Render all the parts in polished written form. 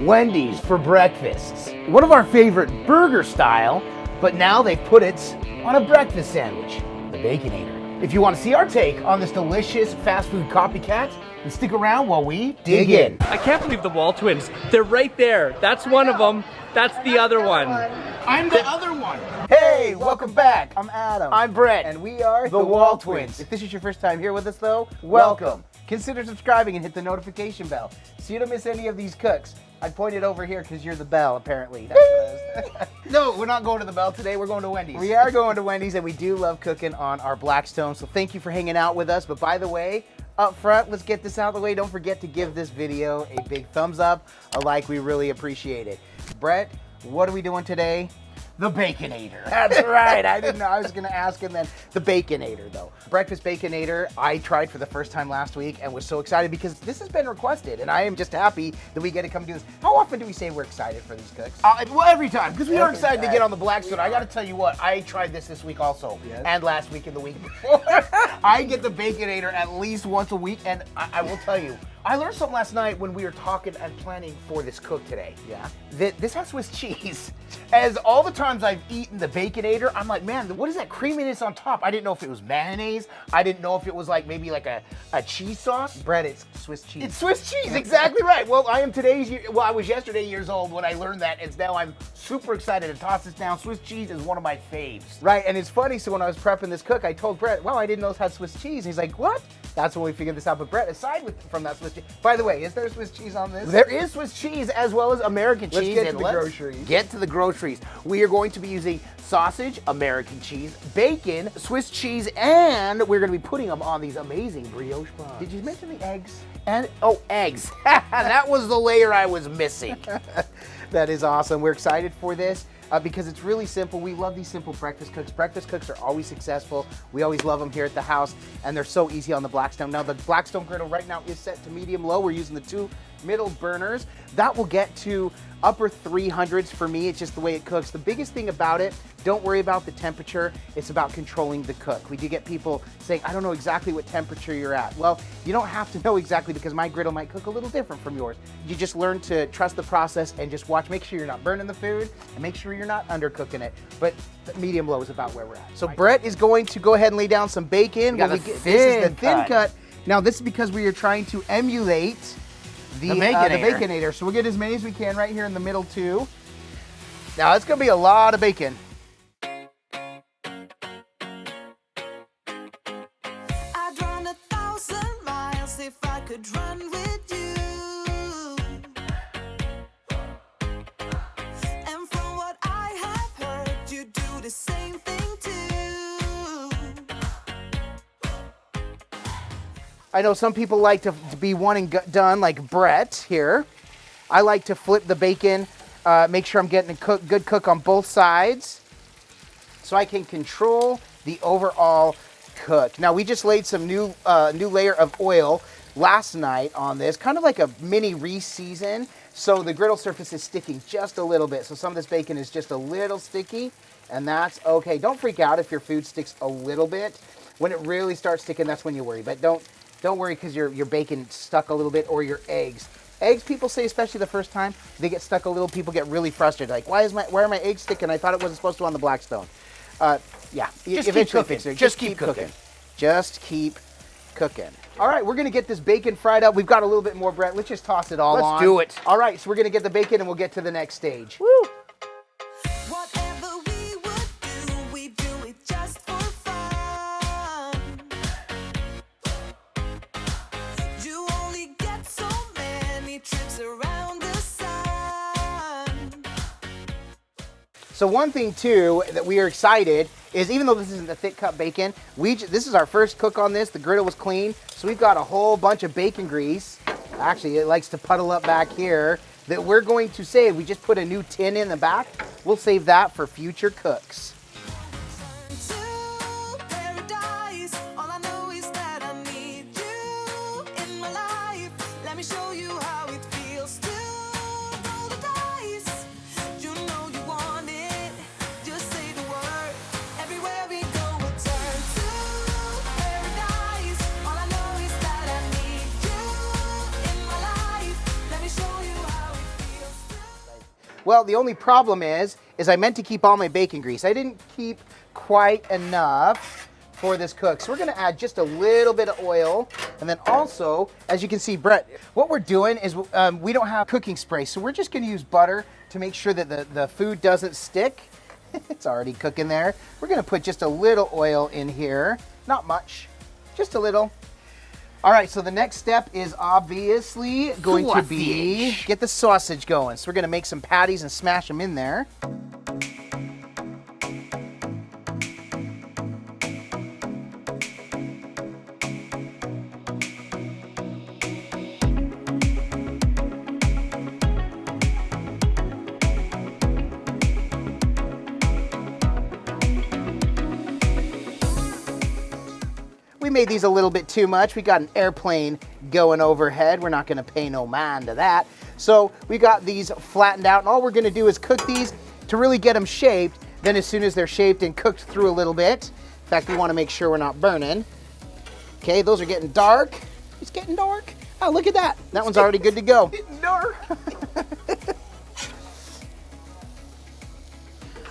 Wendy's for breakfasts. One of our favorite burger style, but now they've put it on a breakfast sandwich, the Baconator. If you want to see our take on this delicious fast food copycat, then stick around while we dig in. I can't believe the WALTWINS. They're right there. That's one of them. That's the other one. I'm the other one. Hey, welcome back. I'm Adam. I'm Brett. And we are the WALTWINS. If this is your first time here with us though, welcome. Consider subscribing and hit the notification bell so you don't miss any of these cooks. I pointed over here because you're the bell, apparently. That's what I was No, we're not going to the Bell today. We're going to Wendy's. We are going to Wendy's, and we do love cooking on our Blackstone, so thank you for hanging out with us. But by the way, up front, let's get this out of the way. Don't forget to give this video a big thumbs up, a like. We really appreciate it. Brett, what are we doing today? The Baconator. That's right. I didn't know. I was going to ask him then. The Baconator, though. Breakfast Baconator, I tried for the first time last week and was so excited because this has been requested, and I am just happy that we get to come do this. How often do we say we're excited for these cooks? Well, every time, because we are Every excited to time. get on the Blackstone. I got to tell you what, I tried this week also, Yes. and last week and the week before. I get the Baconator at least once a week, and I will tell you, I learned something last night when we were talking and planning for this cook today. Yeah. That this has Swiss cheese. As all the times I've eaten the Baconator, I'm like, man, what is that creaminess on top? I didn't know if it was mayonnaise. I didn't know if it was like maybe like a cheese sauce. Brett, it's Swiss cheese. It's Swiss cheese, exactly right. Well, I was yesterday years old when I learned that, and now I'm super excited to toss this down. Swiss cheese is one of my faves. Right, and it's funny, so when I was prepping this cook, I told Brett, wow, I didn't know this had Swiss cheese. And he's like, what? That's when we figured this out. But Brett, aside from that Swiss cheese, by the way, is there Swiss cheese on this? There is Swiss cheese as well as American Let's cheese. get to and the let's groceries. Get to the groceries. We are going to be using sausage, American cheese, bacon, Swiss cheese, and we're going to be putting them on these amazing brioche buns. Did you mention the eggs? And, oh, eggs. That was the layer I was missing. That is awesome. We're excited for this because it's really simple. We love these simple breakfast cooks. Breakfast cooks are always successful. We always love them here at the house, and they're so easy on the Blackstone. Now, the Blackstone Griddle right now is set to medium-low. We're using the 2 middle burners. That will get to upper 300s for me. It's just the way it cooks. The biggest thing about it, don't worry about the temperature. It's about controlling the cook. We do get people saying, I don't know exactly what temperature you're at. Well, you don't have to know exactly because my griddle might cook a little different from yours. You just learn to trust the process and just watch. Make sure you're not burning the food and make sure you're not undercooking it. But medium low is about where we're at. So Brett is going to go ahead and lay down some bacon. This is the thin cut. Now this is because we are trying to emulate the Baconator. So we'll get as many as we can right here in the middle too. Now it's gonna be a lot of bacon. I'd run 1,000 miles if I could run with you. And from what I have heard, you do the same thing too. I know some people like to be one and done like Brett here. I like to flip the bacon, make sure I'm getting a good cook on both sides so I can control the overall cook. Now we just laid some new layer of oil last night on this, kind of like a mini re-season. So the griddle surface is sticking just a little bit. So some of this bacon is just a little sticky, and that's okay. Don't freak out if your food sticks a little bit. When it really starts sticking, that's when you worry. But don't worry because your bacon stuck a little bit, or your eggs. Eggs, people say, especially the first time, they get stuck a little, people get really frustrated. Like, why are my eggs sticking? I thought it wasn't supposed to on the Blackstone. Yeah, Just keep cooking. Just keep cooking. Just keep cooking. All right, we're gonna get this bacon fried up. We've got a little bit more, Brett. Let's just toss it all on. Let's do it. All right, so we're gonna get the bacon and we'll get to the next stage. Woo! Whatever we would do, we do it just for fun. You only get so many trips around the sun. So one thing too that we are excited is, even though this isn't the thick cut bacon, this is our first cook on this. The griddle was clean, so we've got a whole bunch of bacon grease. Actually, it likes to puddle up back here that we're going to save. We just put a new tin in the back. We'll save that for future cooks. To paradise, all I know is that I need you in my life. Let me show you how it feels to roll the dice. You know you want it, just say the word. Everywhere we go, we'll turn to paradise. All I know is that I need you in my life. Let me show you how it feels Well, the only problem is I meant to keep all my bacon grease. I didn't keep quite enough for this cook. So we're gonna add just a little bit of oil. And then also, as you can see, Brett, what we're doing is we don't have cooking spray. So we're just gonna use butter to make sure that the food doesn't stick. It's already cooking there. We're gonna put just a little oil in here. Not much, just a little. All right, so the next step is obviously going to be get the sausage going. So we're gonna make some patties and smash them in there. We made these a little bit too much. We got an airplane going overhead. We're not gonna pay no mind to that. So we got these flattened out, and all we're gonna do is cook these to really get them shaped. Then as soon as they're shaped and cooked through a little bit, in fact, we wanna make sure we're not burning. Okay, those are getting dark. It's getting dark. Oh, look at that. That one's already good to go. Getting dark.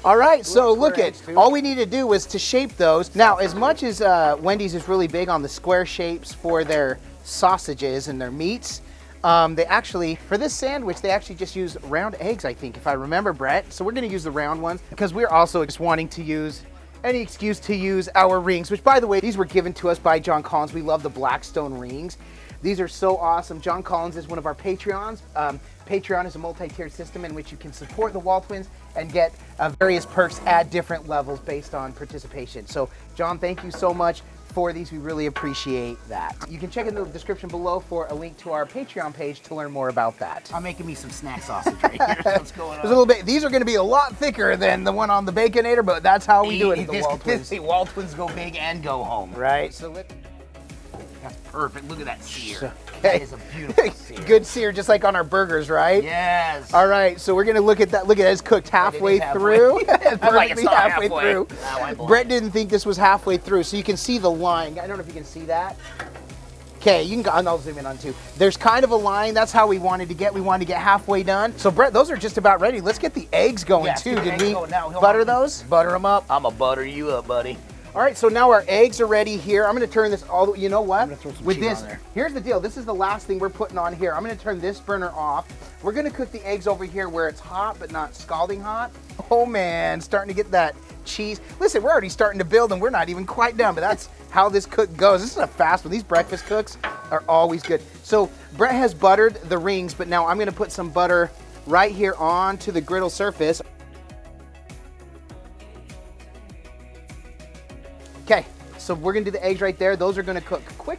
All right, so look at, all we need to do was to shape those. Now, as much as Wendy's is really big on the square shapes for their sausages and their meats, they actually, for this sandwich, they actually just use round eggs, I think, if I remember, Brett. So we're gonna use the round ones because we're also just wanting to use any excuse to use our rings, which, by the way, these were given to us by John Collins. We love the Blackstone rings. These are so awesome. John Collins is one of our Patreons. Patreon is a multi-tiered system in which you can support the WALTWINS and get various perks at different levels based on participation. So, John, thank you so much for these. We really appreciate that. You can check in the description below for a link to our Patreon page to learn more about that. I'm making me some snack sausage right here. What's going on? There's a little bit. These are going to be a lot thicker than the one on the Baconator, but that's how we do it at the WALTWINS. WALTWINS go big and go home. Right. So that's perfect. Look at that sear. Okay. That is a beautiful sear. Good sear, just like on our burgers, right? Yes. All right, so we're gonna look at that. Look at it, it's cooked halfway through. I'm like, it's not halfway. through. Brett didn't think this was halfway through, so you can see the line. I don't know if you can see that. Okay, you can go, I'll zoom in on too. There's kind of a line. That's how we wanted to get. We wanted to get halfway done. So Brett, those are just about ready. Let's get the eggs going too. Did we butter those? Butter them up. I'm gonna butter you up, buddy. All right, so now our eggs are ready here. I'm gonna turn this all, you know what? I'm gonna throw some With cheese this, on there. here's the deal. This is the last thing we're putting on here. I'm gonna turn this burner off. We're gonna cook the eggs over here where it's hot, but not scalding hot. Oh man, starting to get that cheese. Listen, we're already starting to build and we're not even quite done, but that's how this cook goes. This is a fast one. These breakfast cooks are always good. So Brett has buttered the rings, but now I'm gonna put some butter right here onto the griddle surface. Okay, so we're gonna do the eggs right there. Those are gonna cook quick.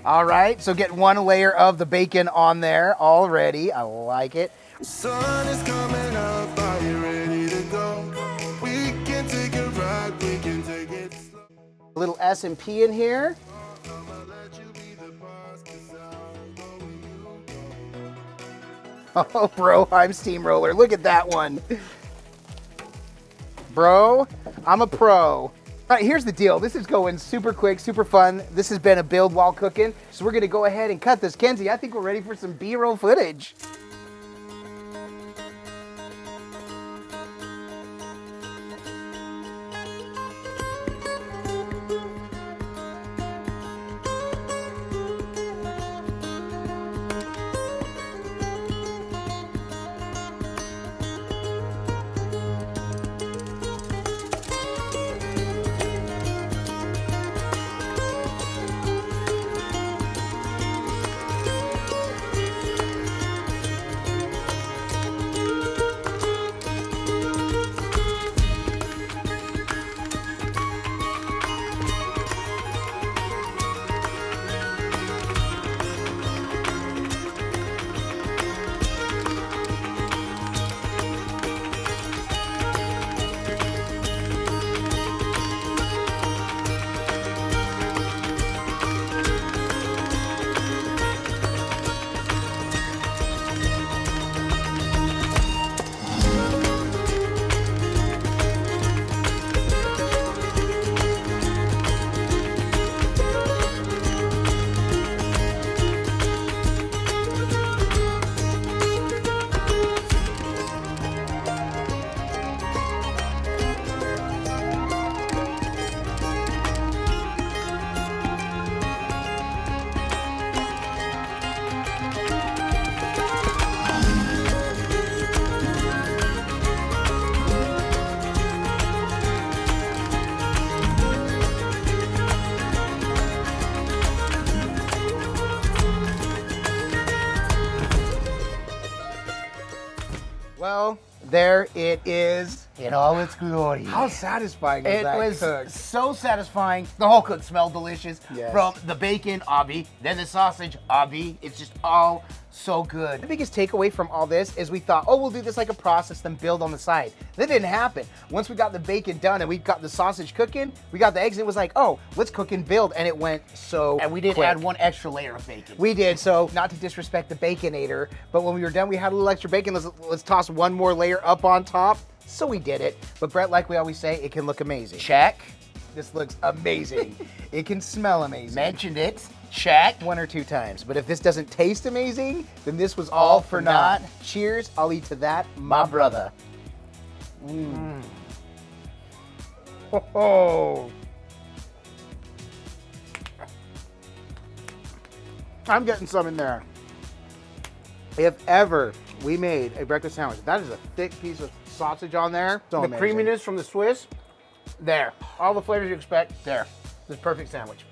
All right, so get one layer of the bacon on there already. I like it. Sun is coming up, are you ready to go? We can take a ride, we can take it slow. A little S&P in here. I'ma let you be the boss, 'cause I'll go where you go. Oh, bro, I'm steamroller. Look at that one. Bro, I'm a pro. All right, here's the deal. This is going super quick, super fun. This has been a build while cooking. So we're gonna go ahead and cut this. Kenzie, I think we're ready for some B-roll footage. Well, there it is. In all its glory. How satisfying was It that was cook? so satisfying. The whole cook smelled delicious. Yes. From the bacon, obvi, then the sausage, obvi. It's just all so good. The biggest takeaway from all this is we thought, oh, we'll do this like a process, then build on the side. That didn't happen. Once we got the bacon done and we got the sausage cooking, we got the eggs, and it was like, oh, let's cook and build, and it went so And we did quick. add one extra layer of bacon. We did, so not to disrespect the Baconator, but when we were done, we had a little extra bacon. Let's toss one more layer up on top. So we did it. But Brett, like we always say, it can look amazing. Check. This looks amazing. It can smell amazing. Mentioned it. Check. 1 or 2 times. But if this doesn't taste amazing, then this was all for naught. Cheers. I'll eat to that, my brother. Oh. I'm getting some in there. If ever we made a breakfast sandwich, that is a thick piece of sausage on there. So The amazing. creaminess from the Swiss, there. All the flavors you expect, there. This perfect sandwich.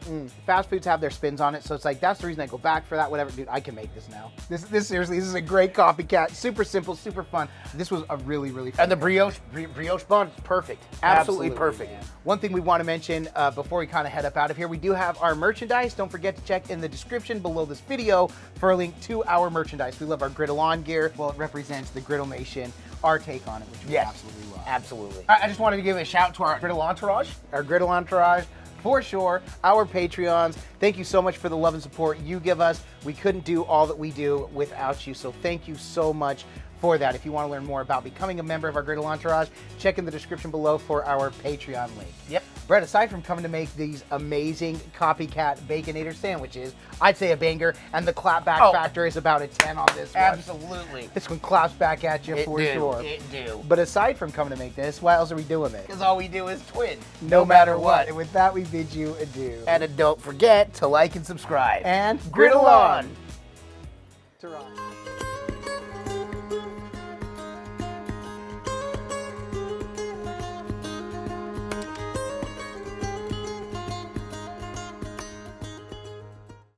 Fast foods have their spins on it, so it's like that's the reason I go back for that. Whatever, dude, I can make this now. This seriously, this is a great copycat. Super simple, super fun. This was a really fun. And the brioche bun, perfect. Absolutely perfect. Man. One thing we want to mention before we kind of head up out of here, we do have our merchandise. Don't forget to check in the description below this video for a link to our merchandise. We love our Griddle On gear. Well, it represents the Griddle Nation. Our take on it, which we Yes. absolutely love. Absolutely. I just wanted to give a shout to our Griddle Entourage. Our Griddle Entourage, for sure, our Patreons. Thank you so much for the love and support you give us. We couldn't do all that we do without you, so thank you so much for that. If you want to learn more about becoming a member of our Griddle Entourage, check in the description below for our Patreon link. Yep. Brett, aside from coming to make these amazing copycat Baconator sandwiches, I'd say a banger, and the clapback factor is about a 10 on this one. Absolutely. This one claps back at you for sure. It do. But aside from coming to make this, why else are we doing it? Because all we do is twin. No matter what. And with that, we bid you adieu. And don't forget to like and subscribe. And Griddle on. Ta-ra.